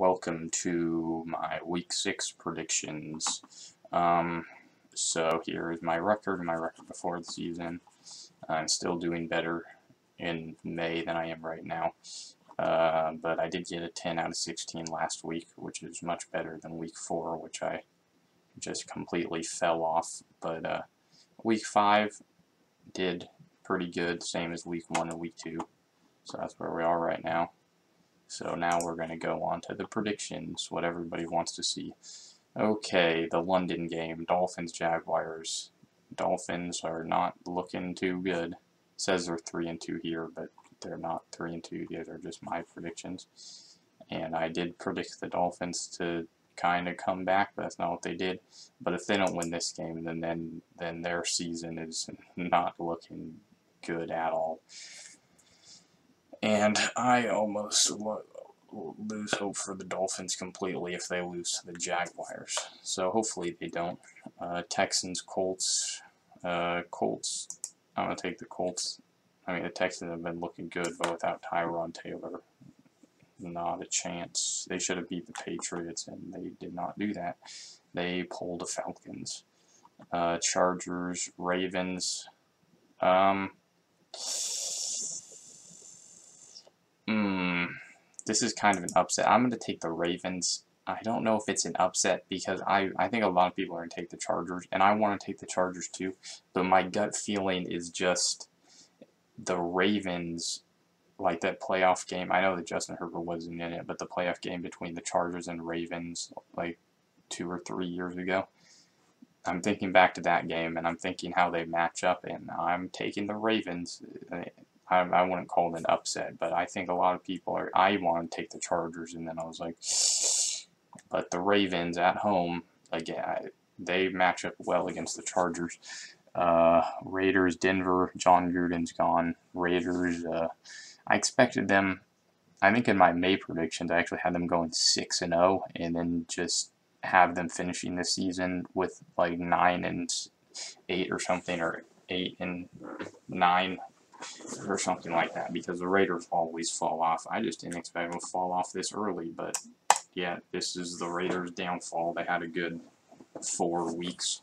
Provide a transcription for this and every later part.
welcome to my Week 6 predictions. So here is my record before the season. I'm still doing better in May than I am right now. But I did get a 10 out of 16 last week, which is much better than Week 4, which I just completely fell off. But Week 5 did pretty good, same as Week 1 and Week 2. So that's where we are right now. So now we're going to go on to the predictions, what everybody wants to see. Okay, the London game, Dolphins-Jaguars. Dolphins are not looking too good. It says they're 3-2 here, but they're not 3-2. These are just my predictions. And I did predict the Dolphins to kind of come back, but that's not what they did. But if they don't win this game, then their season is not looking good at all. And I almost lose hope for the Dolphins completely if they lose to the Jaguars. So hopefully they don't. Texans, Colts. Colts, I'm going to take the Colts. I mean, the Texans have been looking good, but without Tyrod Taylor, not a chance. They should have beat the Patriots, and they did not do that. They pulled the Falcons. Chargers, Ravens. This is kind of an upset. I'm going to take the Ravens. I don't know if it's an upset because I think a lot of people are going to take the Chargers, and I want to take the Chargers too, but my gut feeling is just the Ravens, like that playoff game. I know that Justin Herbert wasn't in it, but the playoff game between the Chargers and Ravens like 2 or 3 years ago, I'm thinking back to that game, and I'm thinking how they match up, and I'm taking the Ravens. I wouldn't call it an upset, but I think a lot of people are. I want to take the Chargers, and then I was like, but the Ravens at home, again, they match up well against the Chargers. Raiders, Denver, John Gruden's gone. Raiders, I expected them, I think in my May predictions, I actually had them going 6-0, and then just have them finishing this season with like 9-8 or something, or 8-9. Or something like that, because the Raiders always fall off. I just didn't expect them to fall off this early, but yeah, this is the Raiders' downfall. They had a good 4 weeks.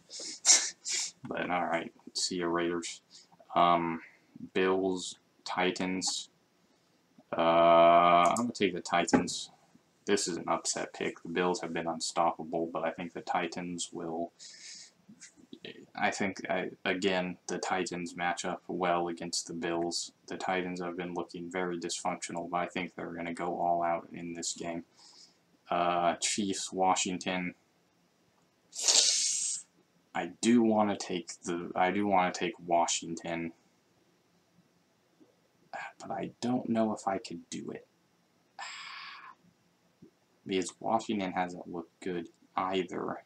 But alright, see you, Raiders. Bills, Titans. I'm going to take the Titans. This is an upset pick. The Bills have been unstoppable, but I think the Titans will... again, the Titans match up well against the Bills. The Titans have been looking very dysfunctional, but I think they're going to go all out in this game. Chiefs, Washington. I do want to take Washington, but I don't know if I could do it because Washington hasn't looked good either.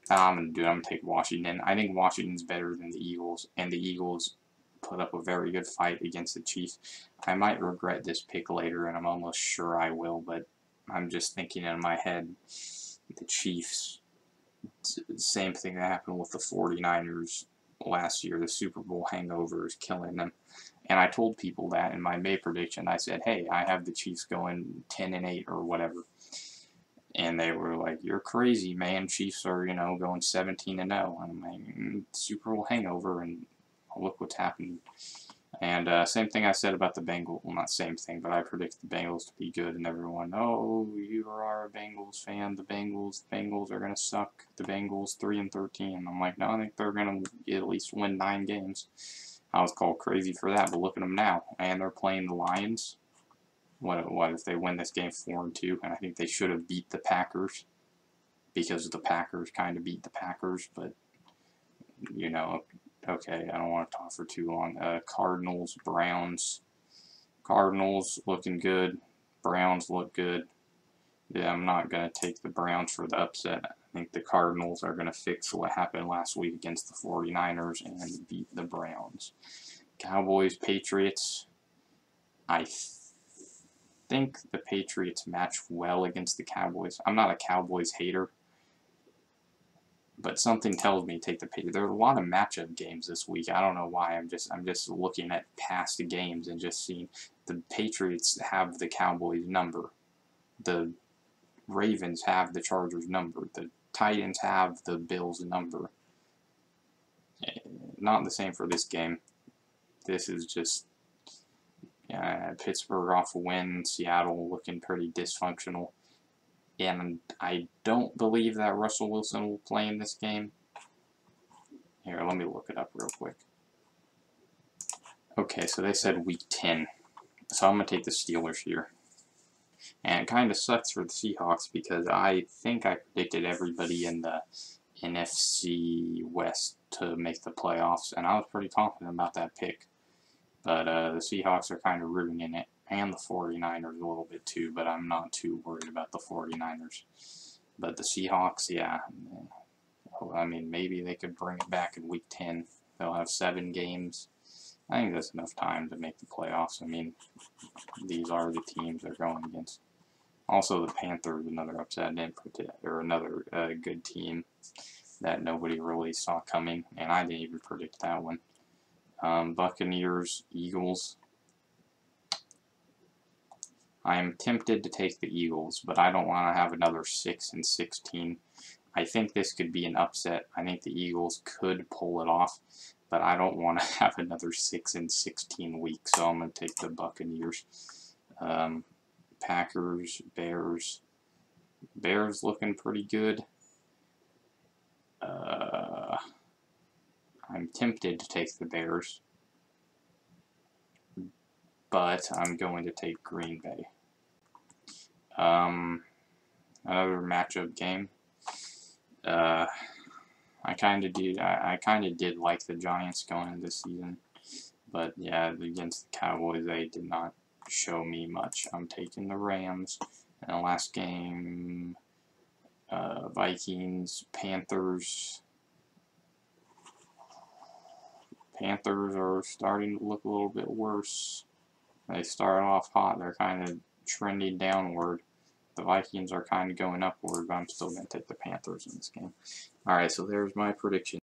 I'm going to take Washington. I think Washington's better than the Eagles, and the Eagles put up a very good fight against the Chiefs. I might regret this pick later, and I'm almost sure I will, but I'm just thinking in my head, the Chiefs, same thing that happened with the 49ers last year. The Super Bowl hangover is killing them. And I told people that in my May prediction. I said, hey, I have the Chiefs going 10-8 or whatever. And they were like, you're crazy, man. Chiefs are, going 17-0. And I'm like, Super Bowl hangover, and look what's happened. And same thing I said about the Bengals. Well, not same thing, but I predict the Bengals to be good. And everyone, oh, you are a Bengals fan. The Bengals are going to suck. The Bengals 3-13. I'm like, no, I think they're going to at least win 9 games. I was called crazy for that, but look at them now. And they're playing the Lions. What if they win this game 4-2? And I think they should have beat the Packers, because the Packers kind of beat the Packers. But okay, I don't want to talk for too long. Cardinals, Browns. Cardinals looking good. Browns look good. Yeah, I'm not gonna take the Browns for the upset. I think the Cardinals are gonna fix what happened last week against the 49ers and beat the Browns. Cowboys, Patriots. I think the Patriots match well against the Cowboys. I'm not a Cowboys hater, but something tells me to take the Patriots. There are a lot of matchup games this week. I don't know why. I'm just looking at past games and just seeing the Patriots have the Cowboys number. The Ravens have the Chargers number. The Titans have the Bills number. Not the same for this game. This is just Pittsburgh off a win, Seattle looking pretty dysfunctional. And I don't believe that Russell Wilson will play in this game. Here, let me look it up real quick. Okay, so they said week 10. So I'm going to take the Steelers here. And it kind of sucks for the Seahawks because I think I predicted everybody in the NFC West to make the playoffs. And I was pretty confident about that pick. But the Seahawks are kind of ruining it. And the 49ers a little bit too. But I'm not too worried about the 49ers. But the Seahawks, yeah. I mean, maybe they could bring it back in week 10. They'll have 7 games. I think that's enough time to make the playoffs. I mean, these are the teams they're going against. Also, the Panthers, another upset, or another good team that nobody really saw coming, and I didn't even predict that one. Buccaneers, Eagles. I am tempted to take the Eagles, but I don't want to have another 6-16. I think this could be an upset. I think the Eagles could pull it off, but I don't want to have another 6-16 week, so I'm going to take the Buccaneers. Packers, Bears. Bears looking pretty good. I'm tempted to take the Bears, but I'm going to take Green Bay. Another matchup game. I kind of did like the Giants going into this season, but yeah, against the Cowboys, they did not show me much. I'm taking the Rams. And the last game, Vikings, Panthers. Panthers are starting to look a little bit worse. They started off hot. They're kind of trending downward. The Vikings are kind of going upward, but I'm still going to take the Panthers in this game. Alright, so there's my prediction.